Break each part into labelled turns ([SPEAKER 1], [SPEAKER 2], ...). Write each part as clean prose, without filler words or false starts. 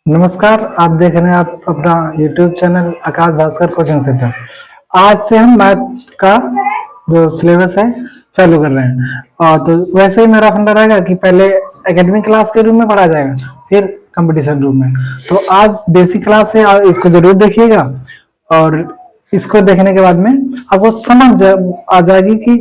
[SPEAKER 1] नमस्कार, आप देख रहे हैं आप अपना YouTube चैनल आकाश भास्कर कोचिंग सेंटर। आज से हम मैथ का जो सिलेबस है चालू कर रहे हैं। और तो वैसे ही मेरा फंडा रहेगा कि पहले एकेडमिक क्लास के रूम में पढ़ा जाएगा, फिर कंपटीशन रूम में। तो आज बेसिक क्लास है, इसको जरूर देखिएगा। और इसको देखने के बाद में आपको समझ आ जाएगी कि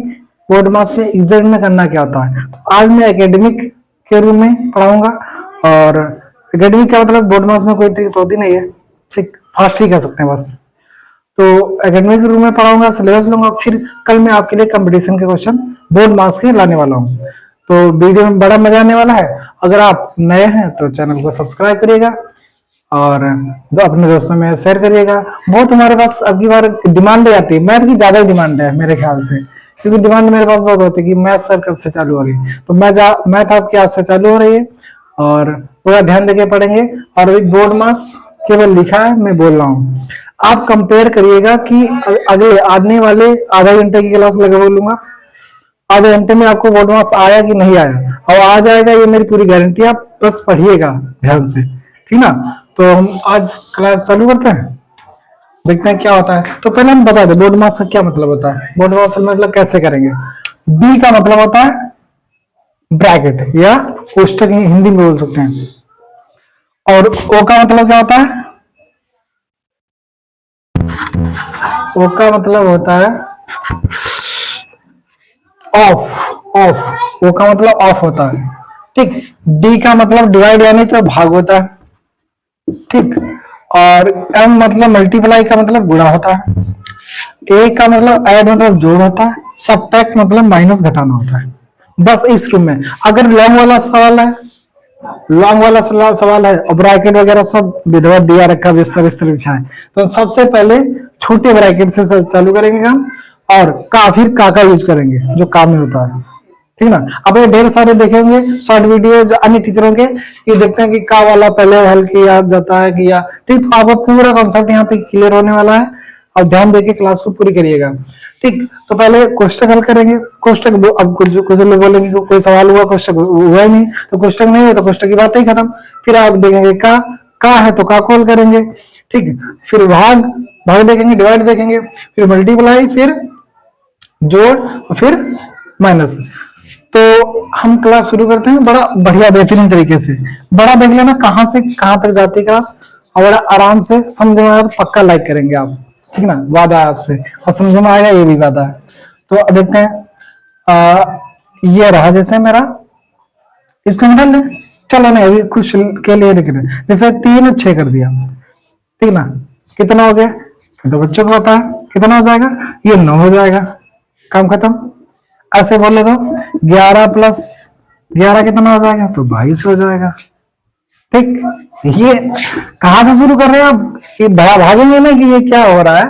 [SPEAKER 1] बोर्ड मार्क्स में एग्जाम में करना क्या होता है। तो आज मैं एकेडमिक के रूम में पढ़ाऊंगा। और एकेडमिक का मतलब बोर्ड मार्क्स में कोई ट्रिक तो होती नहीं है, ठीक फास्ट ही कह सकते हैं बस। तो एकेडमिक रूम में पढ़ाऊंगा, सिलेबस लूंगा, फिर कल मैं आपके लिए कंपटीशन के क्वेश्चन बोर्ड मार्क्स के लाने वाला हूँ। तो वीडियो में बड़ा मजा आने वाला है। अगर आप नए हैं तो चैनल को सब्सक्राइब करिएगा और अपने दोस्तों में शेयर करिएगा। बहुत हमारे पास अब की बार डिमांड आती है, मैथ की ज्यादा डिमांड है मेरे ख्याल से, क्योंकि डिमांड मेरे पास बहुत होती है कि मैथ सर कब से चालू हो रही है। तो मैथ आपकी आज से चालू हो रही है और पूरा ध्यान देके पढ़ेंगे। और अभी बोर्ड मार्क्स केवल लिखा है, मैं बोल रहा हूँ। आप कंपेयर करिएगा कि अगले आने वाले आधा घंटे की क्लास लगे बोलूंगा, आधे घंटे में आपको बोर्ड मार्क्स आया कि नहीं आया, और आ जाएगा ये मेरी पूरी गारंटी। आप बस पढ़िएगा ध्यान से, ठीक ना। तो हम आज क्लास चालू करते हैं, देखते हैं क्या होता है। तो पहले हम बता दें बोर्ड मार्क्स का क्या मतलब होता है। बोर्ड मार्क्स मतलब कैसे करेंगे। बी का मतलब होता है ब्रैकेट या कोष्टक, हिंदी में बोल सकते हैं। और ओ का मतलब क्या होता है। ओ का मतलब होता है ऑफ। ऑफ, ओ का मतलब ऑफ होता है, ठीक। डी का मतलब डिवाइड यानी तो भाग होता है, ठीक। और एम मतलब मल्टीप्लाई का मतलब गुणा होता है। ए का मतलब ऐड मतलब जोड़ होता है। सबट्रैक्ट मतलब माइनस घटाना होता है। बस इस रूम में अगर लॉन्ग वाला सवाल है, और ब्रैकेट वगैरह सब विधवा दिया रखा, बिस्तर बिस्तर बिछा है, तो सबसे पहले छोटे ब्रैकेट से चालू करेंगे काम। और फिर का यूज करेंगे जो काम में होता है, ठीक ना। अब ये ढेर सारे देखेंगे शॉर्ट वीडियो अन्य टीचरों के, ये देखते हैं कि का वाला पहले हल किया जाता है किया, ठीक। तो आपका पूरा कॉन्सेप्ट यहाँ पे क्लियर होने वाला है। और ध्यान देके क्लास को पूरी करिएगा, ठीक। तो पहले कोष्टक हल करेंगे। कोष्टक अब कुछ लोग बोलेंगे कि कोई सवाल हुआ, कोष्टक हुआ ही नहीं, तो कोष्टक नहीं हुआ तो कोष्टक की बात ही खत्म। फिर आप देखेंगे का है तो का को हल करेंगे, ठीक। फिर भाग देखेंगे, डिवाइड देखेंगे, फिर मल्टीप्लाई, फिर जोड़, और फिर माइनस। तो हम क्लास शुरू करते हैं बड़ा बढ़िया बेहतरीन तरीके से। बड़ा देख लेना कहां से कहां तक जाती क्लास, और बड़ा आराम से समझ में आया तो पक्का लाइक करेंगे आप, ठीक ना। वादा है आपसे, और समझ में आएगा ये भी वादा है। तो देखते हैं, ये रहा जैसे मेरा, इसको हटा ले। चलो नहीं, अभी खुश के लिए लिख रहे, जैसे 3 6 कर दिया, ठीक ना। कितना हो गया तो बच्चों को पता है कितना हो जाएगा, ये 9 हो जाएगा, काम खत्म। ऐसे बोले तो 11 प्लस 11 कितना हो जाएगा, तो 22 हो जाएगा, ठीक। ये कहां से शुरू कर रहे हैं आप, ये भागेंगे ना कि ये क्या हो रहा है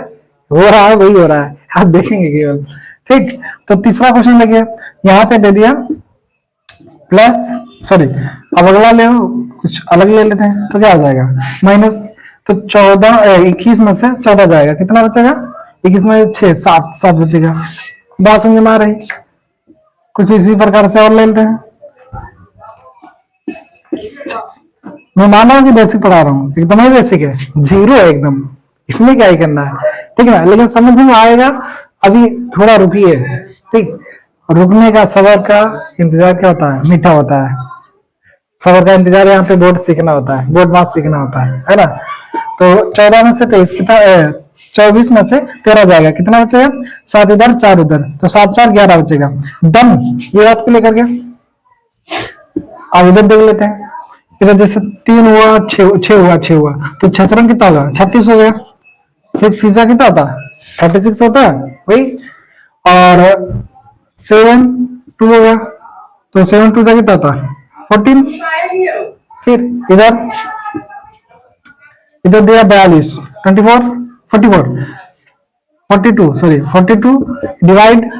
[SPEAKER 1] वही हो रहा है, आप देखेंगे केवल, ठीक। तो तीसरा क्वेश्चन देखिए, यहाँ पे दे दिया प्लस, सॉरी अब अगला ले कुछ अलग ले लेते हैं, तो क्या हो जाएगा माइनस। तो 21 में से 14 जाएगा, कितना बचेगा 21 में 6 7 बचेगा। बात समझ में आ रही। कुछ इसी प्रकार से और ले लेते हैं। मैं मान रहा हूँ कि बेसिक पढ़ा रहा हूँ, एकदम ही बेसिक है, जीरो है एकदम, इसमें क्या ही करना है, ठीक है। लेकिन समझ में आएगा, अभी थोड़ा रुकिए, ठीक। रुकने का सबर का इंतजार क्या होता है, मीठा होता है। सबर का इंतजार यहाँ पे बोर्ड सीखना होता है, बोर्ड मार्क्स सीखना होता है ना। तो 14 में से 23 कितना, 24 में से 13 जाएगा, कितना बचेगा 7 इधर 4 उधर, तो 7 4 11 बचेगा। डन, ये बात को लेकर के अब इधर देख लेते हैं। इधर जैसे 3 हुआ 6 हुआ, तो 6 कितना होगा 36 हो गया। 6 सीधा कितना होता है 36 होता है वही। और 7 2 हो गया, तो 7 2 कितना होता है 14। फिर इधर दिया 42 24 44 42, सॉरी 42 डिवाइड,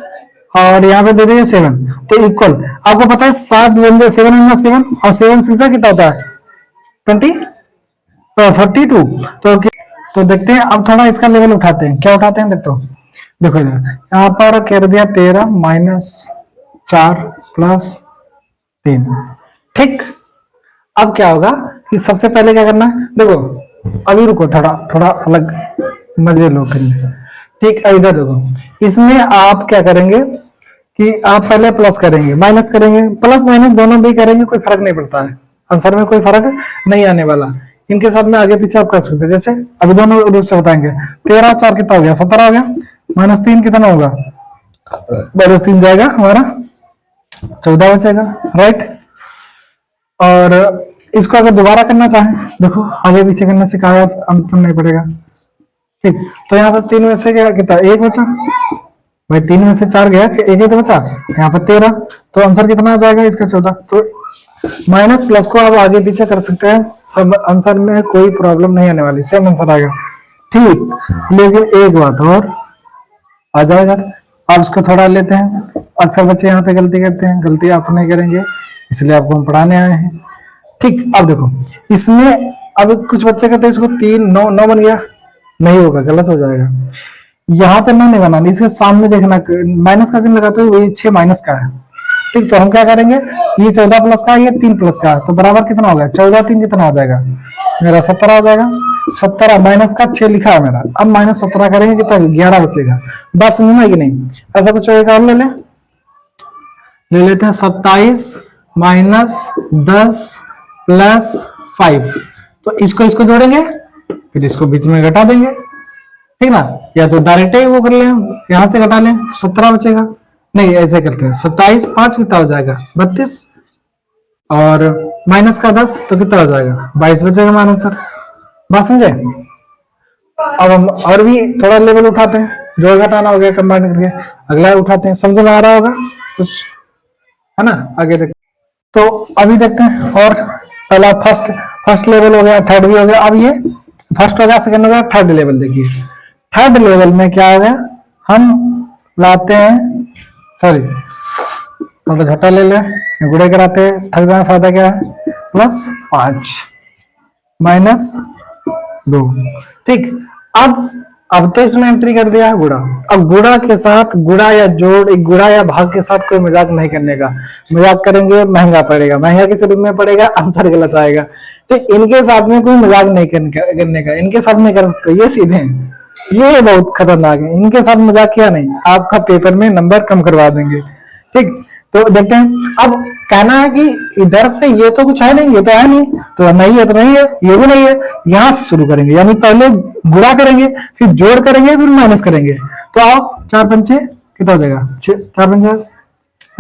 [SPEAKER 1] और यहाँ पे दे देंगे 7, तो इक्वल। आपको पता है 7 बन 7 और 7 सीधा कितना होता है 20 42। तो देखते हैं, अब थोड़ा इसका लेवल उठाते हैं, क्या उठाते हैं देखो यहाँ पर कर दिया 13 माइनस 4 प्लस 3, ठीक। अब क्या होगा, कि सबसे पहले क्या करना है, देखो अभी रुको, थोड़ा थोड़ा अलग मजे लो करने। ठीक, इधर देखो, इसमें आप क्या करेंगे कि आप पहले प्लस करेंगे, माइनस करेंगे, प्लस माइनस दोनों भी करेंगे, कोई फर्क नहीं पड़ता है, आंसर में कोई फर्क नहीं आने वाला। इनके साथ में आगे पीछे आप कर सकते हैं, जैसे अभी दोनों रूप से बताएंगे। 13 4 कितना हो गया, 17 हो गया, -3 कितना होगा, -3 जाएगा हमारा, 14 बचेगा, राइट। और इसको अगर दोबारा करना चाहें, देखो आगे पीछे करने से कहा अंतर नहीं पड़ेगा। ठीक, तो यहाँ पर 3 में से क्या कितना, 1 बचा भाई, 3 में से 4 गया, एक ही तो बचा, यहाँ पर 13, तो आंसर कितना आ जाएगा इसका, 14। तो माइनस प्लस को आप आगे पीछे कर सकते हैं, सब आंसर में कोई प्रॉब्लम नहीं आने वाली, सेम आंसर आएगा। ठीक, लेकिन एक बात और, आ जाओ यार, आप इसको थोड़ा लेते हैं। अक्सर बच्चे यहाँ पे गलती करते हैं, गलती आप नहीं करेंगे, इसलिए आपको हम पढ़ाने आए हैं। ठीक, अब देखो इसमें, अब कुछ बच्चे कहते हैं इसको 3 9 9 बन गया, नहीं होगा, गलत हो जाएगा। यहाँ पे नहीं बनाना, इसके सामने देखना, माइनस का चिन्ह लगाते हुए ये 6 माइनस का है। ठीक, तो हम क्या करेंगे, ये 14 प्लस का, ये 3 प्लस का, तो बराबर कितना होगा, 14 3 कितना हो जाएगा मेरा, 17 हो जाएगा। 17 माइनस का 6 लिखा है मेरा, अब -17 करेंगे कितना, 11 बचेगा। बस समझ में कि नहीं, ऐसा कुछ एक और ले लेते हैं, 27 -10 + 5, तो इसको जोड़ेंगे, फिर इसको बीच में घटा देंगे, ठीक ना, या तो डायरेक्ट ही वो कर ले, यहां से घटा लें, 17 बचेगा। नहीं, ऐसे करते हैं, 27 5 कितना हो जाएगा, 32, और माइनस का 10 तो कितना हो जाएगा, 22 बचेगा हमारा आंसर। बात समझे। अब हम और भी थोड़ा लेवल उठाते हैं, जोड़ घटाना हो गया कंबाइन करके, अगला उठाते हैं, समझ में आ रहा होगा कुछ, है ना, आगे देखते। तो अभी देखते हैं, और पहला फर्स्ट लेवल हो गया, थर्ड भी हो गया, अब ये फर्स्ट हो गया, सेकंड हो गया, थर्ड लेवल। देखिए थर्ड लेवल में क्या हो गया, हम लाते हैं, सॉरी थोड़ा झटा ले ले, गुड़े कराते हैं, थक जाए, फायदा क्या है, +5 -2। ठीक, अब तो इसमें एंट्री कर दिया गुड़ा। अब गुड़ा के साथ, गुड़ा या जोड़, एक गुड़ा या भाग के साथ कोई मजाक नहीं करने का, मजाक करेंगे महंगा पड़ेगा, महंगा किस रूप में पड़ेगा, आंसर गलत आएगा। ठीक, इनके साथ में कोई मजाक नहीं करने का, इनके साथ में कर सकते, ये सीधे हैं, ये बहुत खतरनाक है, इनके साथ मजाक किया नहीं, आपका पेपर में नंबर कम करवा देंगे। ठीक, तो देखते हैं, अब कहना है कि इधर से ये तो कुछ है नहीं, ये तो है नहीं, तो नहीं है, तो नहीं है, ये भी नहीं है, यहां से शुरू करेंगे, यानी पहले गुणा करेंगे, फिर जोड़ करेंगे, फिर माइनस करेंगे। तो आओ, 4 पंचे कितना हो जाएगा, 4 पंचे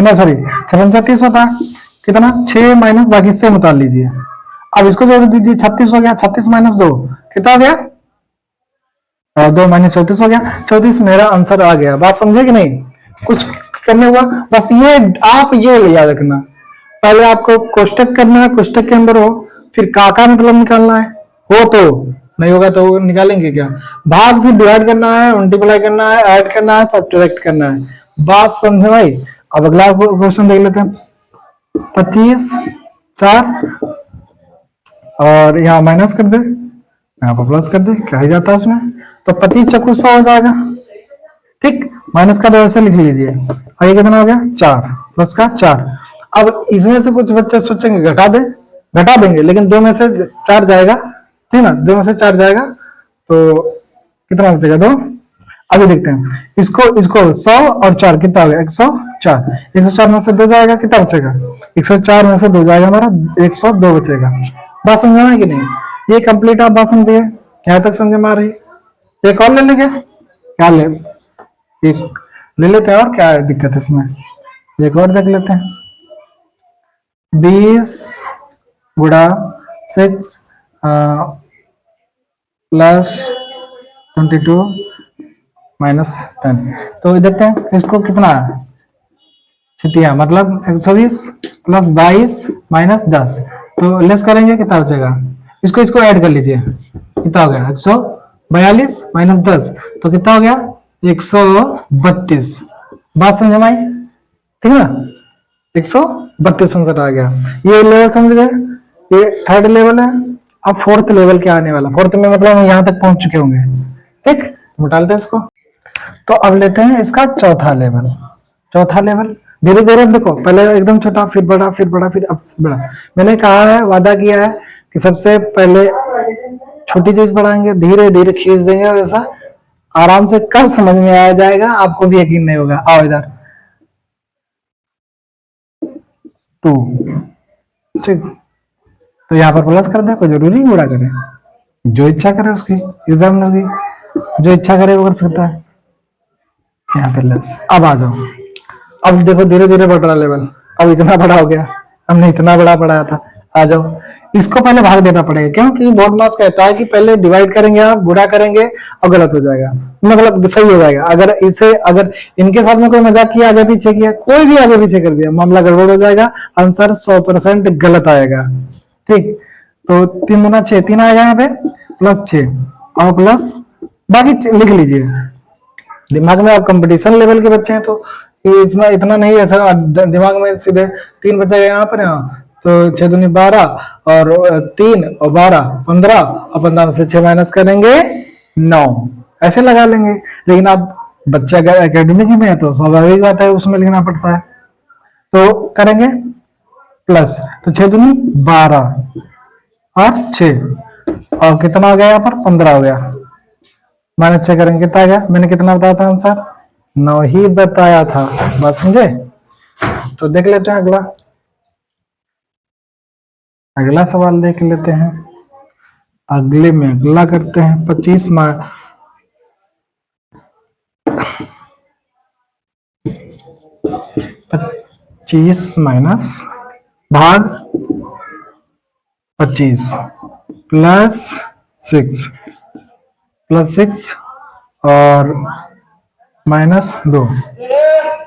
[SPEAKER 1] नहीं, सॉरी 6 पंचे 30 होता है, कितना 6 माइनस बाकी से निकाल लीजिए। अब इसको जोड़ दीजिए, 36 हो गया, 36 - 2 कितना हो गया, और 2 - 34 हो गया, 34 मेरा आंसर आ गया। बात समझे कि नहीं, कुछ करने हुआ, बस ये आप ये याद रखना, पहले आपको कोष्टक करना है, कोष्टक के अंदर हो, फिर काका मतलब निकालना है, हो तो, नहीं होगा तो निकालेंगे क्या, भाग, फिर डिवाइड करना है, मल्टीप्लाई करना है, ऐड करना है, सब्ट्रैक्ट करना है। बात समझे भाई। अब अगला क्वेश्चन देख लेते हैं, 25 4 और यहाँ माइनस कर दे, यहाँ पर प्लस कर दे, क्या ही जाता है उसमें, तो 25 चक्कू 100 हो जाएगा। ठीक, माइनस का 2 ऐसे लिख लीजिए, और ये कितना हो गया 4 प्लस का 4। अब इसमें से कुछ बच्चे सोचेंगे घटा देंगे, लेकिन 2 में से 4 जाएगा, ठीक ना, 2 में से 4 जाएगा, तो कितना बचेगा 2। अभी देखते हैं इसको 100 और 4 कितना हो गया, 104। 104 में से 2 जाएगा, कितना बचेगा, 104 में से 2 जाएगा हमारा, 102 बचेगा। बात समझ में कि नहीं, ये कंप्लीट आप बात समझिए, यहाँ तक समझ में आ रही। एक और ले लेंगे, क्या ले, एक ले लेते हैं, और क्या दिक्कत है इसमें, एक और देख लेते हैं। 20 गुणा 6 + 22 -10, तो देखते हैं इसको कितना छिटिया, मतलब 120 + 22 -10, तो लेस करेंगे कितना बचेगा, इसको ऐड कर लीजिए, कितना हो गया 142 -10, तो कितना हो गया 132। बात समझ में आई, ठीक है ना, 132 आंसर आ गया। ये लेवल समझ गए, ये थर्ड लेवल है। अब फोर्थ लेवल क्या आने वाला, फोर्थ में मतलब हम यहाँ तक पहुंच चुके होंगे। ठीक, निकालते हैं इसको। तो अब लेते हैं इसका चौथा लेवल। चौथा लेवल धीरे धीरे देखो, पहले एकदम छोटा, फिर बड़ा, फिर बड़ा, फिर अब बड़ा। मैंने कहा है, वादा किया है कि सबसे पहले छोटी चीज पढ़ाएंगे, धीरे धीरे खींच देंगे, वैसा आराम से कब समझ में आ जाएगा आपको भी यकीन नहीं होगा। आओ इधर 2, ठीक। तो यहाँ पर प्लस कर दे, कोई जरूरी नहीं गुणा करे, जो इच्छा करे उसकी एग्जाम होगी, जो इच्छा करे वो कर सकता है। यहाँ पे लेस। अब आ जाओ, अब देखो धीरे धीरे बढ़ रहा लेवल, अब इतना बड़ा हो गया, हमने इतना बड़ा पढ़ाया था। आ जाओ, इसको पहले भाग देना पड़ेगा, क्यों? क्योंकि बोर्ड मार्क्स कहता है कि पहले डिवाइड करेंगे आप, गुणा करेंगे और गलत हो जाएगा, मतलब सही हो जाएगा। अगर इनके साथ में कोई मजाक किया, आगे पीछे किया, कोई भी आगे पीछे कर दिया, मामला गड़बड़ हो जाएगा, आंसर 100% गलत आएगा, ठीक। तो 3 गुना 6, 3 आएगा यहाँ पे, प्लस 6 और प्लस बाकी लिख लीजिए दिमाग में। आप कंपटीशन लेवल के बच्चे हैं तो इसमें इतना नहीं है सर, दिमाग में सीधे 3 बचेगा यहाँ पर, यहाँ तो 6 दूनी 12 और 3 और 12 15 और 15 में से 6 माइनस करेंगे 9, ऐसे लगा लेंगे। लेकिन अब बच्चा अगर एकेडमिक में है तो स्वाभाविक बात है, उसमें लिखना पड़ता है। तो करेंगे प्लस, तो 6 दूनी 12 और 6 और कितना हो गया यहाँ पर 15 हो गया, माइनस 6 करेंगे कितना आ गया, मैंने कितना बताया था आंसर 9 ही बताया था, बात समझे। तो देख लेते हैं अगला सवाल देख लेते हैं। अगले में अगला करते हैं 25 माइनस भाग 25 प्लस 6 और माइनस 2,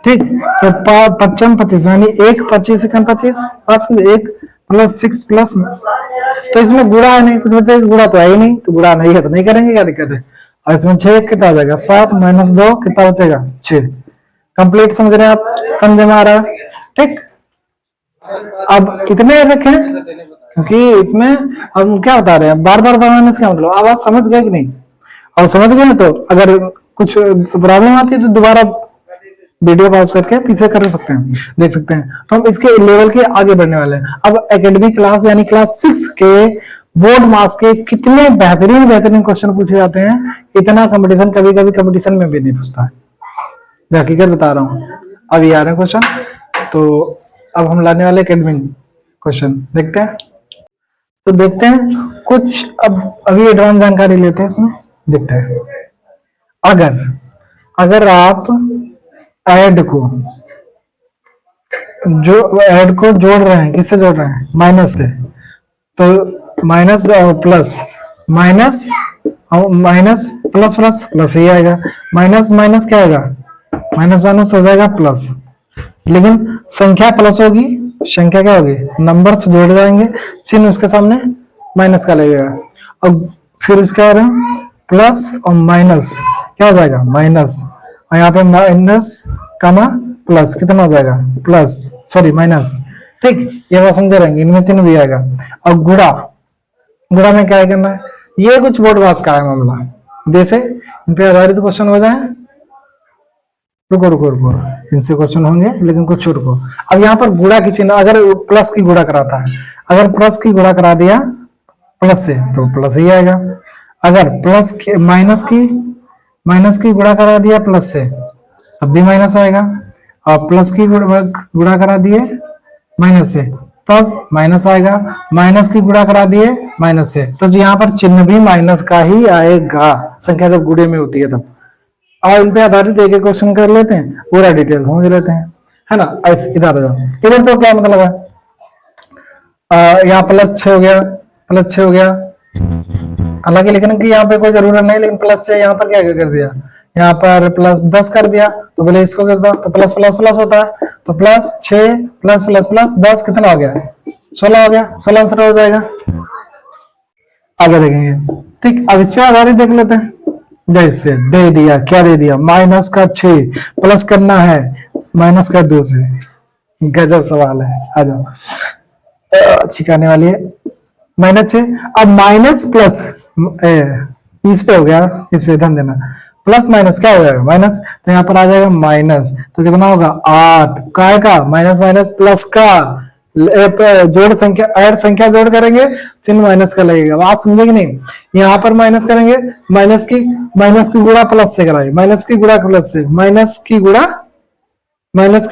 [SPEAKER 1] ठीक। तो 55 25 यानी 1 25 25 1 प्लस 6 प्लस, तो इसमें गुणा है नहीं, कुछ बच्चे गुणा तो है ही नहीं, तो गुणा नहीं है तो नहीं करेंगे, क्या दिक्कत है। और इसमें 6 कितना आ जाएगा 7 माइनस 2 कितना बचेगा 6। कंप्लीट समझ रहे हैं आप, समझ में आ रहा है, ठीक। अब इतने रखें क्योंकि इसमें हम क्या बता रहे हैं, बार बार बनाने से क्या मतलब, आवाज समझ गए कि नहीं, और समझ गए तो अगर कुछ प्रॉब्लम आती है तो दोबारा वीडियो पॉज करके पीछे कर सकते हैं, देख सकते हैं। तो हम इसके लेवल के आगे बढ़ने वाले हैं। अब एकेडमिक क्लास यानी क्लास 6 के बोर्ड मार्क्स के कितने बेहतरीन क्वेश्चन पूछे जाते हैं, इतना कंपटीशन कभी कभी कंपटीशन में भी नहीं पूछता है, हकीकत बता रहा हूँ। अब ये आ रहे हैं क्वेश्चन, तो अब हम लाने वाले एकेडमिक क्वेश्चन देखते हैं। तो देखते हैं कुछ, अब अभी एडवांस जानकारी लेते हैं इसमें, देखते हैं। अगर आप ऐड को जोड़ रहे हैं, किससे जोड़ रहे हैं, माइनस से, तो माइनस और plus, minus plus plus plus ही आएगा, माइनस माइनस क्या आएगा, माइनस माइनस हो जाएगा प्लस। लेकिन संख्या प्लस होगी, संख्या क्या होगी, नंबर से जोड़ जाएंगे, चिन्ह उसके सामने माइनस का लगेगा, और फिर उसके बाद प्लस और माइनस क्या हो जाएगा माइनस, और यहाँ पे माइनस कामा प्लस कितना हो जाएगा प्लस, सॉरी माइनस, ठीक। ये बात समझे रहेंगे, इनमें चिन्ह भी आएगा। और गुणा में क्या है करना है, ये कुछ बोर्ड वास का है मामला, जैसे इन पे आधारित क्वेश्चन हो जाए, रुको इनसे क्वेश्चन होंगे लेकिन कुछ रुको। अब यहाँ पर गुणा की चिन्ह, अगर प्लस की गुणा कराता है, अगर प्लस की गुणा करा दिया प्लस से तो प्लस ही आएगा, अगर प्लस की माइनस की गुणा करा दिया प्लस से तब भी माइनस आएगा, और प्लस की गुणा करा दिए माइनस से तब माइनस आएगा, माइनस की गुणा करा दिए माइनस से, तो यहाँ पर चिन्ह भी माइनस का ही आएगा, संख्या जब गुणे में होती है तब। और इन पे आधारित एक एक क्वेश्चन कर लेते हैं, पूरा डिटेल समझ लेते हैं, है ना। इधर आ जाओ, इधर तो क्या मतलब है, यहाँ प्लस 6 हो गया, हालांकि लिखने की यहाँ पे कोई जरूरत नहीं, लेकिन प्लस से यहाँ पर क्या कर दिया, यहाँ पर प्लस 10 कर दिया, तो पहले इसको कर दो, तो प्लस प्लस प्लस होता है, तो प्लस 6 प्लस प्लस प्लस 10 कितना हो गया 16 हो गया, 16 आंसर हो जाएगा। आगे देखेंगे, ठीक। अब इस पे आधारित देख लेते हैं, जैसे दे दिया, क्या दे दिया, माइनस का 6 प्लस करना है माइनस का 2 से, गजब सवाल है, आ जाओ छिकाने वाली है, माइनस 6। अब माइनस प्लस इस पे हो गया, इस पे ध्यान देना, प्लस माइनस क्या हो जाएगा माइनस, तो यहाँ पर आ जाएगा माइनस, तो कितना होगा 8 काय का, माइनस माइनस प्लस का, जोड़ संख्या, ऐड संख्या जोड़ करेंगे, चिन्ह माइनस का लगेगा। बात समझे कि नहीं? यहाँ पर माइनस करेंगे, माइनस की गुणा प्लस से कराएंगे, माइनस की गुणा प्लस से, माइनस की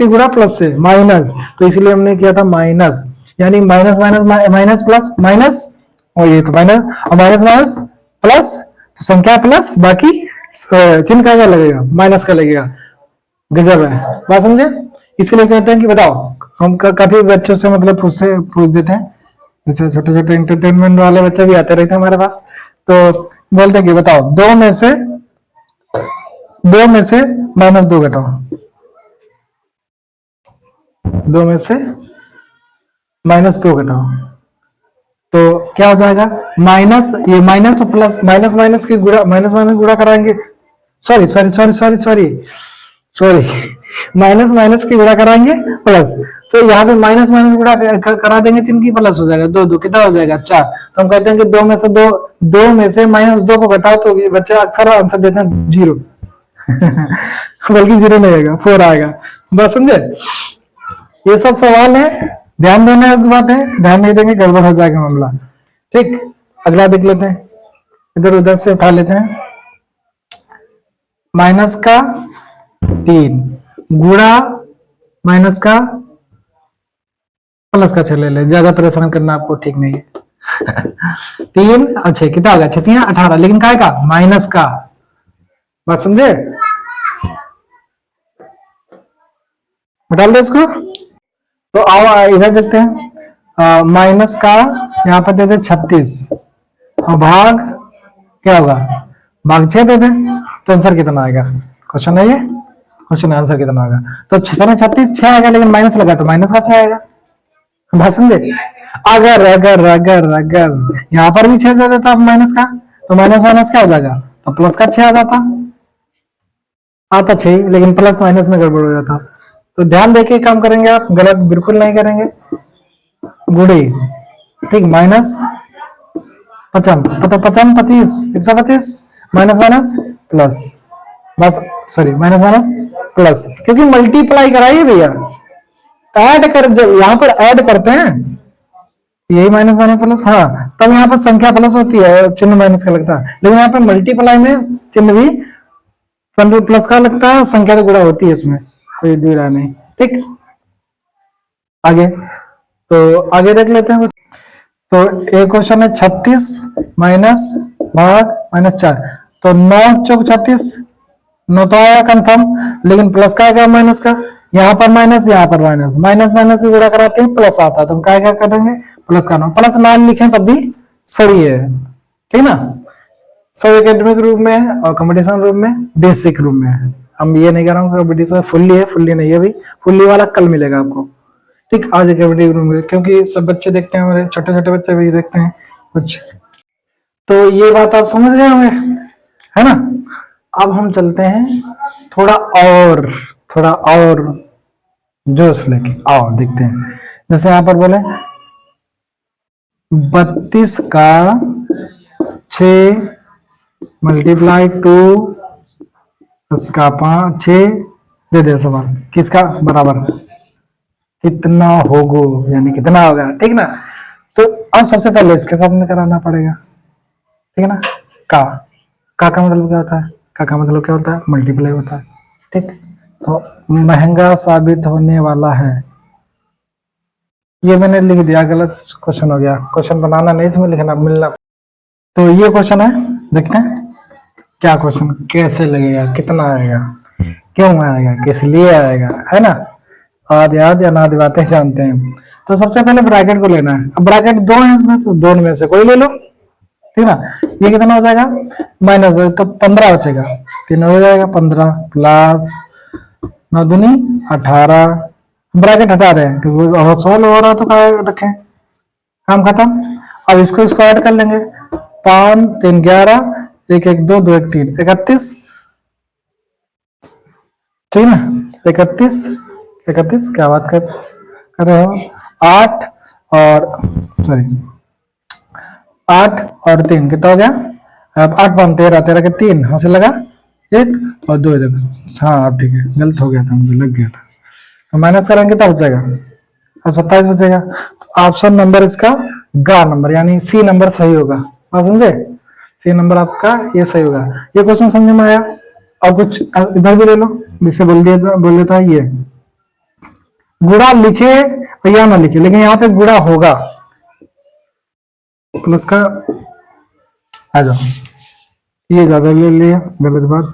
[SPEAKER 1] गुणा प्लस से, माइनस, तो इसलिए हमने किया था माइनस, यानी minus minus minus plus minus, और ये तो माइनस और माइनस माइनस प्लस, तो संख्या प्लस, बाकी चिन्ह का क्या लगेगा? माइनस का लगेगा। गजब है, बात समझे? इसीलिए कहते हैं कि बताओ, हम काफी बच्चों से मतलब पूछ देते हैं, जैसे छोटे छोटे एंटरटेनमेंट वाले बच्चे भी आते रहते हैं हमारे पास, तो बोलते हैं कि बताओ दो में से माइनस दो घटाओ, दो में से माइनस दो घटाओ, तो क्या हो जाएगा? माइनस, ये माइनस और प्लस, माइनस माइनस की गुणा, माइनस माइनस गुणा कराएंगे, sorry sorry sorry sorry sorry sorry, minus minus की गुणा कराएंगे प्लस, तो यहाँ पे माइनस माइनस गुणा करा देंगे, चिन्ह की प्लस हो जाएगा, दो दो कितना हो जाएगा? चार। तो हम कहते हैं कि दो में से माइनस दो को घटाओ, तो ये बच्चे अक्सर आंसर देते हैं जीरो। बल्कि जीरो नहीं आएगा, फोर आएगा। बस समझे? ये सब सवाल है, ध्यान देने की बात है, ध्यान नहीं देंगे गड़बड़ हो जाएगा मामला। ठीक, अगला देख लेते हैं, इधर उधर से उठा लेते हैं। माइनस का 3 गुणा माइनस का प्लस का 6 ले ले, ज्यादा परेशान करना आपको ठीक नहीं है। 3 और 6 कितना होगा? 6 3 18, लेकिन काय का? माइनस का। बात समझे? डाल दे इसको। तो आओ इधर देखते हैं, माइनस का यहाँ पर दे दे 36 और भाग क्या होगा? भाग 6 दे दे, तो आंसर कितना आएगा? क्वेश्चन है ये, क्वेश्चन आंसर कितना आएगा? तो 36 6 आएगा, लेकिन माइनस लगा तो माइनस का 6 आएगा। बात समझे? अगर अगर अगर अगर यहाँ पर भी 6 दे देता माइनस का, तो माइनस माइनस क्या हो जाएगा? तो प्लस का 6 आ जाता, आता 6, लेकिन प्लस माइनस में गड़बड़ हो जाता। तो ध्यान देके काम करेंगे आप, गलत बिल्कुल नहीं करेंगे। गुड़ी, ठीक, माइनस 55, तो 55 25 125, माइनस माइनस प्लस, बस सॉरी माइनस माइनस प्लस, क्योंकि मल्टीप्लाई कराइए भैया, ऐड कर, जब यहाँ पर ऐड करते हैं यही माइनस माइनस प्लस, हाँ तब यहाँ पर संख्या प्लस होती है, चिन्ह माइनस का लगता है, लेकिन यहाँ पर मल्टीप्लाई में चिन्ह भी प्लस का लगता है, संख्या तो गुणा होती है, इसमें कोई दूर नहीं। ठीक, आगे, तो आगे देख लेते हैं। तो एक क्वेश्चन है 36 माइनस भाग माइनस 4, तो 9 चौक 36, 9 तो आया कंफर्म, लेकिन प्लस का आएगा माइनस का, यहाँ पर माइनस, यहाँ पर माइनस, माइनस माइनस की गुणा कराते हैं प्लस आता है, तो हम क्या करेंगे? प्लस का नाम, प्लस ना लिखें तब भी सही है, ठीक ना? सब एकेडमिक रूम में है और कंपटीशन रूम में, बेसिक रूम में है। हम ये नहीं कर रहा हूँ कंपटीशन फुल्ली है, फुल्ली नहीं है, भी फुल्ली वाला कल मिलेगा आपको। ठीक, आज एकेडमिक रूम में, क्योंकि सब बच्चे देखते हैं, हमारे छोटे छोटे बच्चे भी देखते हैं कुछ, तो ये बात आप समझ गए होंगे, है ना? अब हम चलते हैं थोड़ा और जोश लेके, आओ देखते हैं। जैसे यहाँ पर बोले 32 का 6 मल्टीप्लाई 2 उसका 5 6 दे दे सवाल, किसका बराबर कितना होगा, यानी कितना होगा, ठीक ना? तो अब सबसे पहले इसके साथ में कराना पड़ेगा, ठीक है ना? का मतलब क्या होता है? का मतलब क्या होता है? मल्टीप्लाई होता है, ठीक? तो महंगा साबित होने वाला है, ये मैंने लिख दिया, गलत क्वेश्चन हो गया, क्वेश्चन बनाना नहीं, इसमें लिखना मिलना। तो ये क्वेश्चन है, देखते हैं क्या क्वेश्चन, कैसे लगेगा, कितना आएगा, क्यों आएगा, किस लिए आएगा, है ना? आदि आदि अनादि बातें जानते हैं। तो सबसे पहले ब्रैकेट को लेना है। अब ब्रैकेट 2 है इसमें, तो 2 में से कोई ले लो, ठीक ना? ये कितना हो जाएगा? माइनस, तो 15 बचेगा, 3 हो जाएगा 15 प्लस 9 दूनी 18, ब्रैकेट हटा रहे हैं क्योंकि सॉल्व हो रहा, तो क्या रखें, काम खत्म। अब इसको ऐड कर लेंगे, 5 3 11 1 1 2 2 1 3 31, ठीक ना? 31 क्या बात कर रहे हो? 8 और सॉरी 8 और 3 कितना हो गया? अब 8 5 13 13 के 3 हाथ से लगा 1 और 2 इधर, हाँ अब ठीक है, गलत हो गया था, मुझे लग गया था। तो माइनस करेंगे कितना हो जाएगा? और 27 बचेगा। तो ऑप्शन नंबर इसका गा नंबर यानी सी नंबर सही होगा। बात समझे? सी नंबर आपका ये सही होगा। ये क्वेश्चन समझ में आया? और कुछ इधर भी ले लो, जिससे बोल देता है ये गुणा लिखे या ना लिखे, लेकिन यहाँ पे गुणा होगा प्लस का। आ जाओ, ये ज्यादा ले लिया, गलत बात।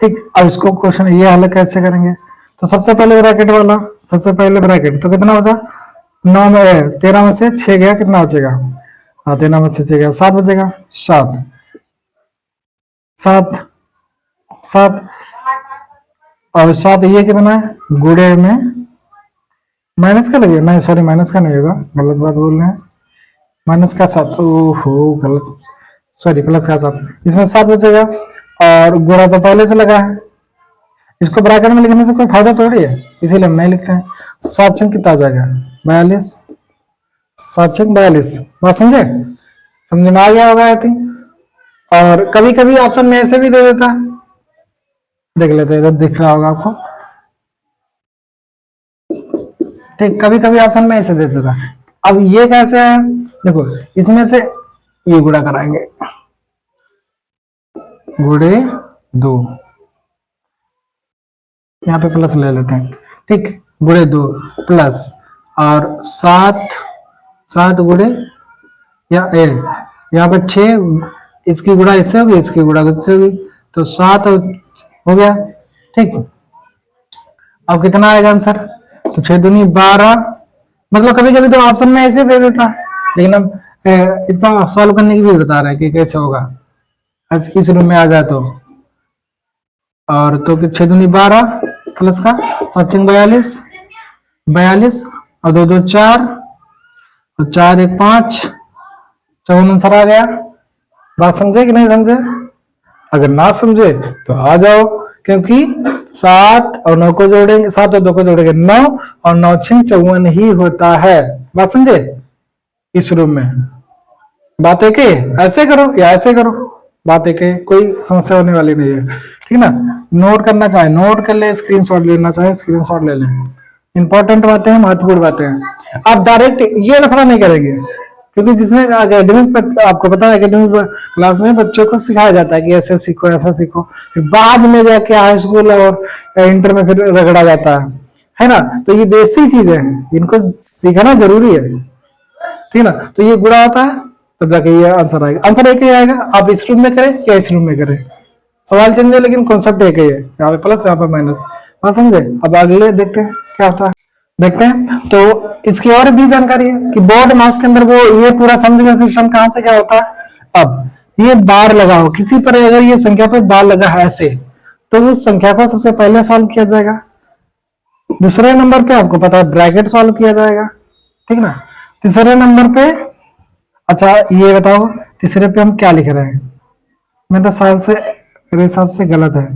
[SPEAKER 1] ठीक, अब इसको क्वेश्चन ये हल कैसे करेंगे? तो सबसे पहले ब्रैकेट वाला, सबसे पहले ब्रैकेट तो कितना होगा? 9 में 13 में से 6 गया, कितना बचेगा? हाँ 13 में से 6 गया, 7 बचेगा। 7 7 7 और 7 ये कितना है? गुणे में माइनस का लगेगा? नहीं सॉरी, माइनस का नहीं होगा, गलत बात बोल रहे हैं। माइनस का 7, ओहो गलत, सॉरी प्लस का 7, इसमें 7 बचेगा। और गुणा तो पहले से लगा है, इसको ब्रैकेट में लिखने से कोई फायदा थोड़ी है, इसीलिए हम नहीं लिखते हैं। 7 छंग कितना आ जाएगा? 42, 7 छंग 42। बात समझे? समझ में आ गया होगा आई थिंक। और कभी कभी ऑप्शन में ऐसे भी दे देता है, देख लेते हैं, इधर दिख रहा होगा आपको। ठीक, कभी कभी ऑप्शन में ऐसे दे देता है। अब ये कैसे है? देखो, इसमें से ये गुणा कराएंगे, गुणे 2, यहाँ पे प्लस ले लेते हैं। ठीक, गुणे 2 प्लस और 7 गुणे या यहाँ पे 6, इसकी गुणा इससे होगी, इसकी गुणा इससे होगी, तो 7 हो गया। ठीक, अब कितना आएगा आंसर? तो 6 दूनी 12। मतलब कभी कभी तो ऑप्शन में ऐसे दे देता है, लेकिन अब इसका सॉल्व करने की भी बता रहा है कि कैसे होगा, इस रूम में आ जाए तो। और तो 6 दूनी 12 प्लस का 7 छंग 42, 42 और 2 2 4 और 4 1 5, 54 आंसर आ गया। बात समझे कि नहीं समझे? अगर ना समझे तो आ जाओ, क्योंकि 7 और 9 को जोड़ेंगे, 7 और 2 को जोड़ेंगे 9, और 9 छंग 54 ही होता है। बात समझे? इस रूम में बात है कि ऐसे करो या ऐसे करो, बात है कि कोई समस्या होने वाली नहीं है। ठीक ना? नोट करना चाहे नोट कर ले, स्क्रीनशॉट लेना चाहे स्क्रीनशॉट ले लें। इंपॉर्टेंट बातें हैं, महत्वपूर्ण बातें हैं। आप डायरेक्ट ये लफड़ा नहीं करेंगे, क्योंकि जिसमें एकेडमिक, आपको पता है एकेडमिक क्लास में बच्चों को सिखाया जाता है कि ऐसे सीखो ऐसा सीखो, फिर बाद में जाके हाई स्कूल और इंटर में फिर रगड़ा जाता है ना? तो ये बेसिक चीजें हैं, इनको सीखना जरूरी है। ठीक ना? तो ये गुणा होता है, तब जाके ये आंसर आएगा। आंसर एक ही आएगा, आप इस रूम में करें या इस रूम में करें, सवाल चेंज है लेकिन कॉन्सेप्ट एक ही है। यहाँ पे प्लस, यहाँ पे माइनस। बात समझे? अब अगले देखते हैं क्या होता है, देखते हैं। तो इसकी और भी जानकारी है कि बोर्ड मास के अंदर वो ये पूरा समझ सिस्टम कहां से क्या होता है। अब ये बार लगा हो किसी पर, अगर ये संख्या पर बार लगा है ऐसे, तो उस संख्या को सबसे पहले सॉल्व किया जाएगा। दूसरे नंबर पे आपको पता है ब्रैकेट सॉल्व किया जाएगा। ठीक ना? तीसरे नंबर पे, अच्छा ये बताओ तीसरे पे हम क्या लिख रहे हैं? मेरे साल से, मेरे हिसाब से गलत है,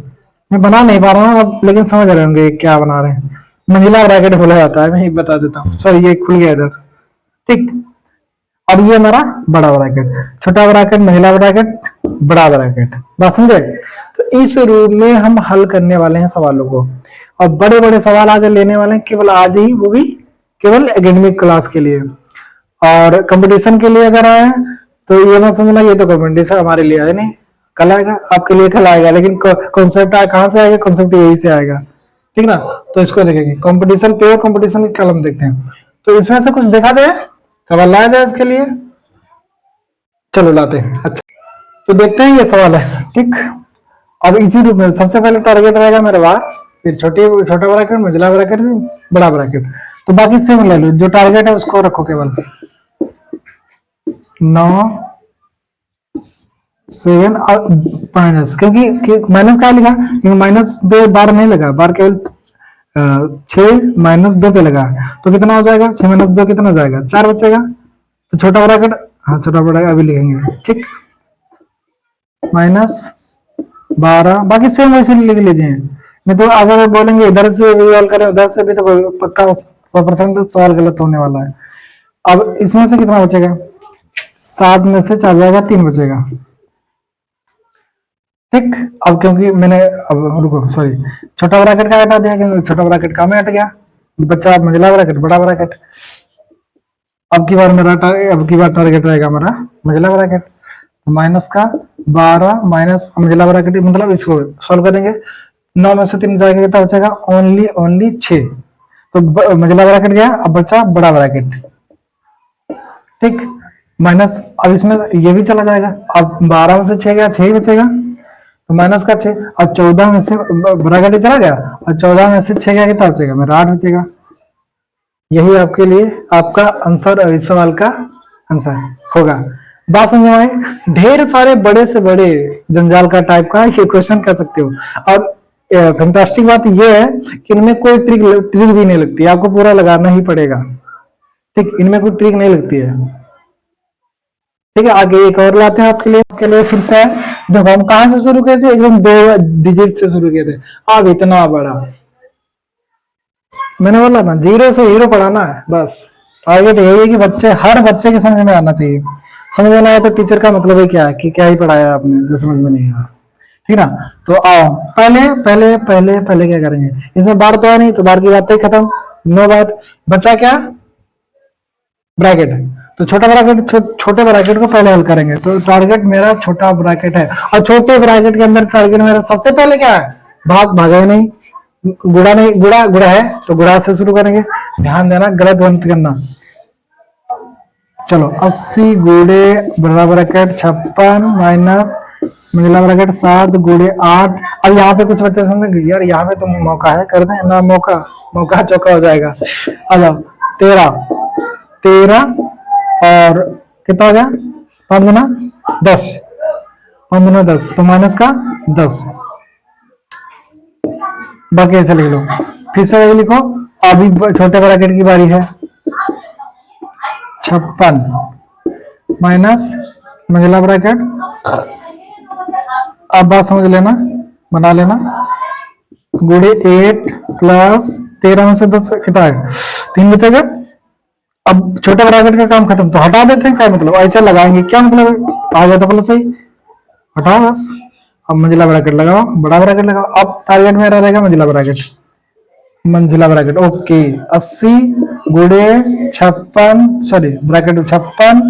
[SPEAKER 1] मैं बना नहीं पा रहा हूँ अब, लेकिन समझ रहे होंगे क्या बना रहे हैं। महिला ब्रैकेट खोला जाता है, मैं बता देता हूँ, सॉरी ये खुल गया इधर। ठीक, अब ये हमारा बड़ा ब्रैकेट, छोटा ब्रैकेट, महिला ब्रैकेट, बड़ा ब्रैकेट। बात समझे? तो इस रूप में हम हल करने वाले हैं सवालों को, और बड़े बड़े सवाल आज लेने वाले हैं, केवल आज ही, वो भी केवल एकेडमिक क्लास के लिए। और कंपटीशन के लिए अगर आए तो ये मत समझना ये तो कंपटीशन हमारे लिए है नहीं, कल आएगा आपके लिए, कल आएगा, लेकिन कॉन्सेप्ट कहां से आएगा? कॉन्सेप्ट यही से आएगा। ठीक ना? तो इसको देखेंगे, कंपटीशन, प्योर कंपटीशन की कलम देखते हैं। तो इसमें से कुछ देखा जाए, सवाल लाया जाए इसके लिए, चलो लाते हैं। अच्छा, तो देखते हैं ये सवाल है। ठीक, अब इसी रूप में सबसे पहले टारगेट रहेगा मेरे बार, फिर छोटा ब्रैकेट, मझला ब्रैकेट, बड़ा ब्रैकेट। तो बाकी सेम ले लो, जो टारगेट है उसको रखो केवल 9 7 और माइनस, क्योंकि माइनस क्या लिखा? क्योंकि माइनस पे बार नहीं लगा, बार केवल 6 माइनस 2 पे लगा, तो कितना हो जाएगा? 6 माइनस 2 कितना जाएगा? 4 बचेगा। तो छोटा ब्रैकेट, हाँ छोटा बड़ा अभी लिखेंगे। ठीक, माइनस 12, बाकी सेम वैसे लिख लीजिए। नहीं तो अगर बोलेंगे इधर से सॉल्व करें उधर से भी, तो पक्का 100% सवाल गलत होने वाला है। अब इसमें से कितना बचेगा? 7 में से 4 जाएगा, 3 बचेगा। ठीक, अब क्योंकि मैंने, अब रुको सॉरी, छोटा ब्रैकेट का हटा दिया क्योंकि छोटा ब्रैकेट का में हट गया, बच्चा मंझला ब्रैकेट, बड़ा ब्रैकेट। अब की बार टारगेट रहेगा हमारा मंझला ब्रैकेट। तो माइनस का 12 माइनस मंझला ब्रैकेट, मतलब इसको सॉल्व करेंगे। 9 में से 3 जाएगा कितना बचेगा? ओनली 6। तो मंझला ब्रैकेट गया, अब बचा बड़ा ब्रैकेट, ठीक। माइनस, अब इसमें ये भी चला जाएगा। अब 12 में से 6 गया, 6 ही बचेगा, तो माइनस का 6। और 14 में से ब्रैकेट चला गया, और 14 में से 6 गया कितना बचेगा? मेरा 8 बचेगा। यही आपके लिए आपका आंसर और इस सवाल का आंसर होगा। बात समझ में आई? ढेर सारे बड़े से बड़े जंजाल का टाइप का ये क्वेश्चन कर सकते हो। और फैंटास्टिक बात ये है कि इनमें कोई ट्रिक भी नहीं लगती, आपको पूरा लगाना ही पड़ेगा, ठीक। इनमें कोई ट्रिक नहीं लगती है, ठीक है। आगे एक और लाते हैं आपके लिए फिर से। देखो हम कहां से शुरू किए थे? एकदम 2 डिजिट से शुरू किए थे। अब इतना बड़ा, मैंने बोला ना 0 से हीरो पढ़ाना है बस। टारगेट यही है कि बच्चे, हर बच्चे के समझ में आना चाहिए। समझ में ना आया तो टीचर का मतलब ही क्या है कि क्या ही पढ़ाया आपने, जो समझ में नहीं आया, ठीक ना। तो आओ पहले पहले पहले पहले क्या करेंगे? इसमें बार तो है नहीं, तो बार की बात ही खत्म, नो बार। बचा क्या? ब्रैकेट। तो छोटे ब्रैकेट को पहले हल करेंगे। तो टारगेट मेरा छोटा ब्रैकेट है, और छोटे ब्रैकेट के अंदर टारगेट मेरा सबसे पहले क्या है? भागा नहीं, गुड़ा नहीं, गुड़ा है तो गुड़ा से शुरू करेंगे। ध्यान देना, गलत बंद करना। चलो 80 गुड़े बड़ा ब्रैकेट 56 माइनस मंझला ब्रैकेट 7 गुड़े 8। अब यहाँ पे कुछ बच्चे समझे यार यहाँ पे तो मौका है, कर दें ना, मौका चौका हो जाएगा। आ जाओ 13 और कितना हो गया? 5 गुना 10, 5 गुना 10, तो माइनस का 10। बाकी ऐसे लिख लो, फिर से वही लिखो। अभी छोटे ब्रैकेट की बारी है। 56 माइनस मंझला ब्रैकेट, अब बात समझ लेना, बना लेना, गुड़े 8 प्लस 13 में से 10 कितना है? 3 बचेगा। अब छोटे ब्रैकेट का काम खत्म, तो हटा देते हैं। क्या मतलब? ऐसे लगाएंगे, क्या मतलब है? आ गया तो प्लस ही हटाओ बस। अब मंझला ब्रैकेट लगाओ, बड़ा ब्रैकेट लगाओ। अब टारगेट मेरा रहेगा मंझला ब्रैकेट, ओके। 80 गुड़े 56, सॉरी ब्रैकेट 56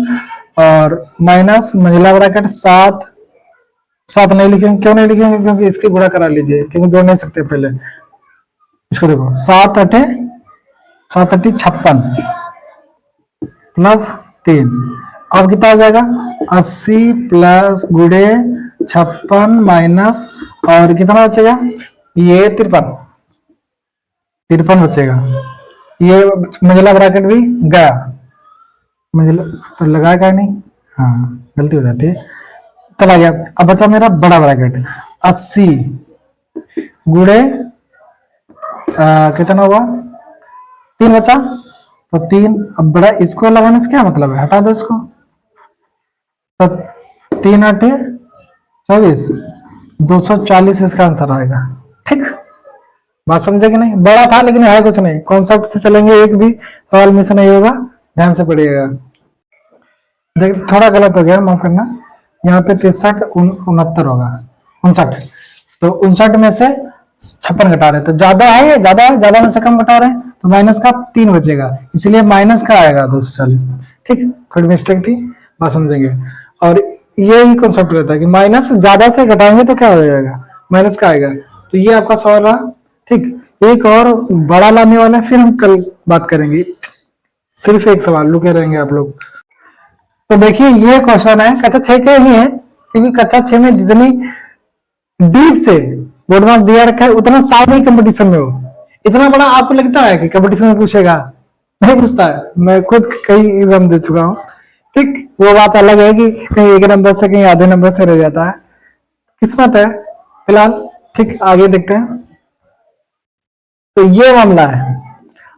[SPEAKER 1] और माइनस मंझला ब्रैकेट 7 नहीं लिखेंगे। क्यों नहीं लिखेंगे? क्योंकि इसकी गुणा करा लीजिए, क्योंकि जोड़ नहीं सकते पहले। इसको देखो 7 अठे 56 प्लस 3, अब कितना हो जाएगा? 80 प्लस गुड़े 56 माइनस, और कितना बचेगा? ये 53 बचेगा। ये मंझला ब्रैकेट भी गया, मंझला तो लगाएगा नहीं, हाँ गलती हो जाती है, चला गया। अब बचा मेरा बड़ा ब्रैकेट 80 गुड़े कितना हुआ? 3 बचा, तो 3। अब बड़ा, इसको लगाने से क्या मतलब है? हटा दो इसको। तो 3 8 24, 240 इसका आंसर आएगा, ठीक। बात समझे कि नहीं? बड़ा था लेकिन है कुछ नहीं, कॉन्सेप्ट से चलेंगे, एक भी सवाल मिस नहीं होगा, ध्यान से पढ़िएगा। देख थोड़ा गलत हो गया, माफ करना। यहाँ पे 63 69 होगा, 59। तो 59 में से 56 घटा रहे, तो ज्यादा है, ज्यादा में से कम घटा रहे हैं, तो माइनस का 3 बचेगा, इसलिए माइनस का आएगा 240, ठीक। थोड़ी मिस्टेक थी, बात समझेंगे। और यही कॉन्सेप्ट रहता है कि माइनस ज्यादा से घटाएंगे तो क्या हो जाएगा? माइनस का आएगा। तो ये आपका सवाल रहा, ठीक। एक और बड़ा लाने वाला है, फिर हम कल बात करेंगे। सिर्फ एक सवाल, रुके रहेंगे आप लोग। तो देखिए ये क्वेश्चन है कक्षा 6 के ही है, क्योंकि कक्षा 6 में जितनी डीप से बोर्ड मार्क्स दिया रखा है उतना साल ही कंपटीशन में हो। इतना बड़ा आपको लगता है कि कंपटीशन में पूछेगा? नहीं पूछता है, मैं खुद कई एग्जाम दे चुका हूँ, ठीक। वो बात अलग है कि कहीं 1 नंबर से कहीं आधे नंबर से रह जाता है, किस्मत है फिलहाल, ठीक। आगे देखते हैं। तो ये मामला है,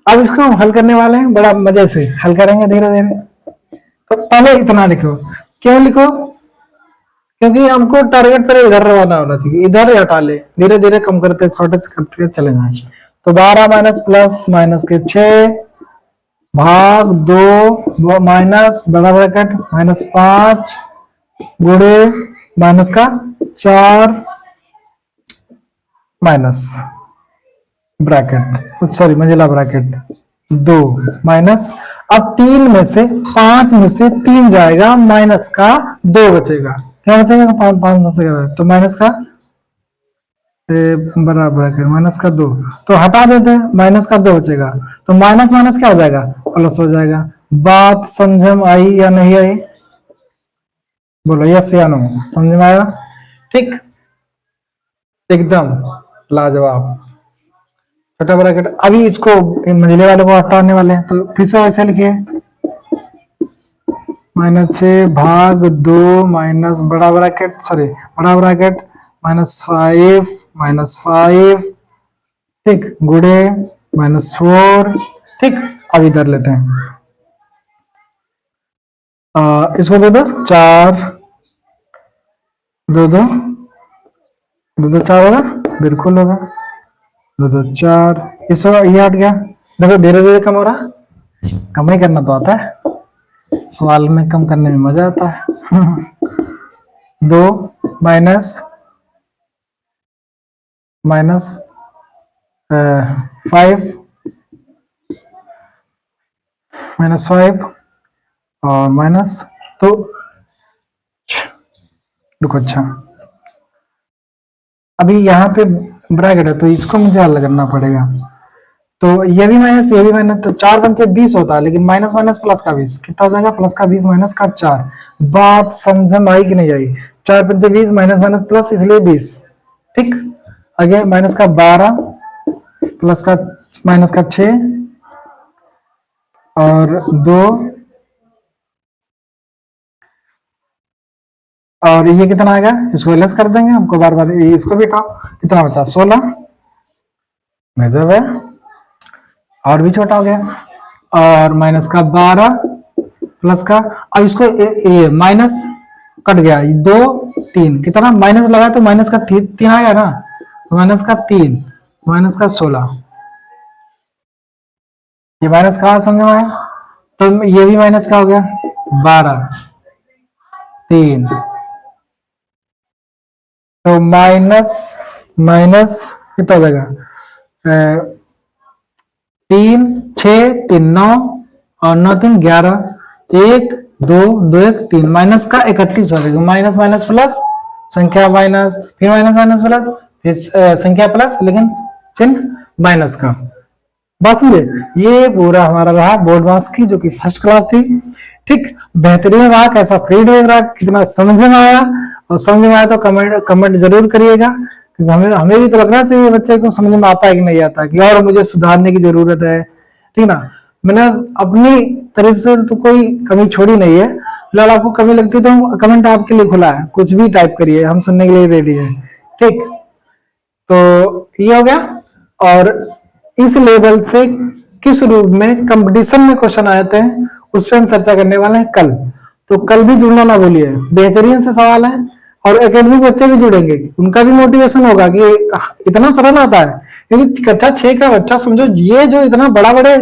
[SPEAKER 1] अब इसको हम हल करने वाले हैं, बड़ा मजे से हल करेंगे धीरे धीरे। तो पहले इतना लिखो, क्यों लिखो? क्योंकि हमको टारगेट पर इधर रवाना होना चाहिए, इधर हटा ले, धीरे धीरे कम करते शॉर्टेज करते चले जाए। तो 12 माइनस प्लस माइनस के 6 भाग 2 माइनस बड़ा ब्रैकेट माइनस 5 गुड़े माइनस का 4 माइनस ब्रैकेट, सॉरी मंजिला ब्रैकेट, 2 माइनस, अब 3 में से 5 में से 3 जाएगा, माइनस का 2 बचेगा, क्या बचेगा, 5 में से तो माइनस का बड़ा ब्रैकेट माइनस का 2, तो हटा देते हैं, माइनस का 2 बचेगा, तो माइनस माइनस क्या हो जाएगा, प्लस हो जाएगा। बात समझ में आई या नहीं आई, बोलो यस या नो, समझ में आया, ठीक, एकदम लाजवाब। छोटा ब्रैकेट, अभी इसको मंजिले वाले को हटाने वाले हैं, तो फिर से ऐसे लिखिए, -6 भाग 2 माइनस बड़ा ब्रैकेट, सॉरी बड़ा ब्रैकेट -5 ठीक, गुड़े -4, ठीक। अब इधर लेते हैं, इसको दे दो 4, 2 2 2 2 4 होगा, बिल्कुल होगा, 2 2 4, इस ये हट गया, देखो धीरे धीरे कम हो रहा, कम ही करना तो आता है, सवाल में कम करने में मजा आता है। 2 माइनस 5 -5 और माइनस, तो रुको, अच्छा अभी यहाँ पे ब्रैकेट है तो इसको मुझे अलग करना पड़ेगा, तो ये भी माइनस ये भी माइनस, तो 4 पंचे 20 होता है, लेकिन माइनस माइनस प्लस का 20 कितना हो जाएगा, प्लस का 20 माइनस का 4। बात समझ में आई कि नहीं आई, 4 पंचे 20 माइनस माइनस प्लस, इसलिए 20, ठीक। आगे माइनस का 12 प्लस का माइनस का 6 और 2, और ये कितना आएगा, इसको लेस कर देंगे, हमको बार बार इसको भी हटाओ, कितना बचा 16, गजब है, और भी छोटा हो गया, और माइनस का 12 प्लस का, अब इसको माइनस कट गया, 2 3, कितना माइनस लगा तो माइनस का 3 आएगा ना, माइनस का 3 माइनस का 16, ये माइनस कहा समझ में आया, तो ये भी माइनस का हो गया 12 3, तो माइनस माइनस कितना हो जाएगा, 3 6 3 9 और 9 3 11, 1 2 2 1 3, माइनस का 31 हो जाएगा, माइनस माइनस प्लस, संख्या माइनस, फिर माइनस माइनस प्लस, फिर संख्या प्लस, लेकिन चिन्ह माइनस का। बस ये पूरा हमारा रहा बोर्ड मार्क्स की, जो कि फर्स्ट क्लास थी, ठीक, बेहतरीन रहा, कैसा फीडबैक रहा, कितना समझ में आया, और समझ में आया तो कमेंट जरूर करिएगा, क्योंकि हमें भी तो लगना चाहिए बच्चे को समझ में आता है कि नहीं आता है, कि और मुझे सुधारने की जरूरत है, ठीक ना। मैंने अपनी तरफ से तो कोई कमी छोड़ी नहीं है, फिलहाल आपको कमी लगती है तो कमेंट आपके लिए खुला है, कुछ भी टाइप करिए, हम सुनने के लिए रेडी है, ठीक। तो ये हो गया, और इस लेवल से किस रूप में कंपटीशन में क्वेश्चन आए थे उस पर हम चर्चा करने वाले हैं कल, तो कल भी जुड़ना ना भूलिए, बेहतरीन से सवाल है, और एकेडमिक बच्चे भी जुड़ेंगे, उनका भी मोटिवेशन होगा कि इतना सरल आता है, क्योंकि कक्षा 6 का बच्चा समझो, ये जो इतना बड़ा बड़े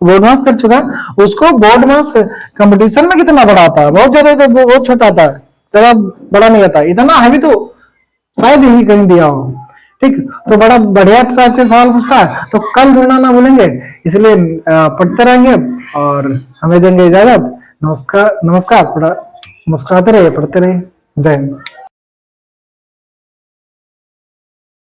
[SPEAKER 1] बोर्ड मास कर चुका है, उसको बोर्ड मास कंपटीशन में कितना बड़ा आता है, बहुत ज्यादा, तो बहुत छोटा आता है, ज्यादा बड़ा नहीं आता, इतना हैवी तो शायद ही कहीं दिया हो, ठीक। तो बड़ा बढ़िया टाइप के सवाल पूछता है, तो कल जुड़ना ना भूलेंगे, इसलिए पढ़ते रहेंगे, और हमें देंगे इजाजत, नमस्कार नमस्कार, मुस्कुराते रहिए, पढ़ते रहिए, जय हिंद।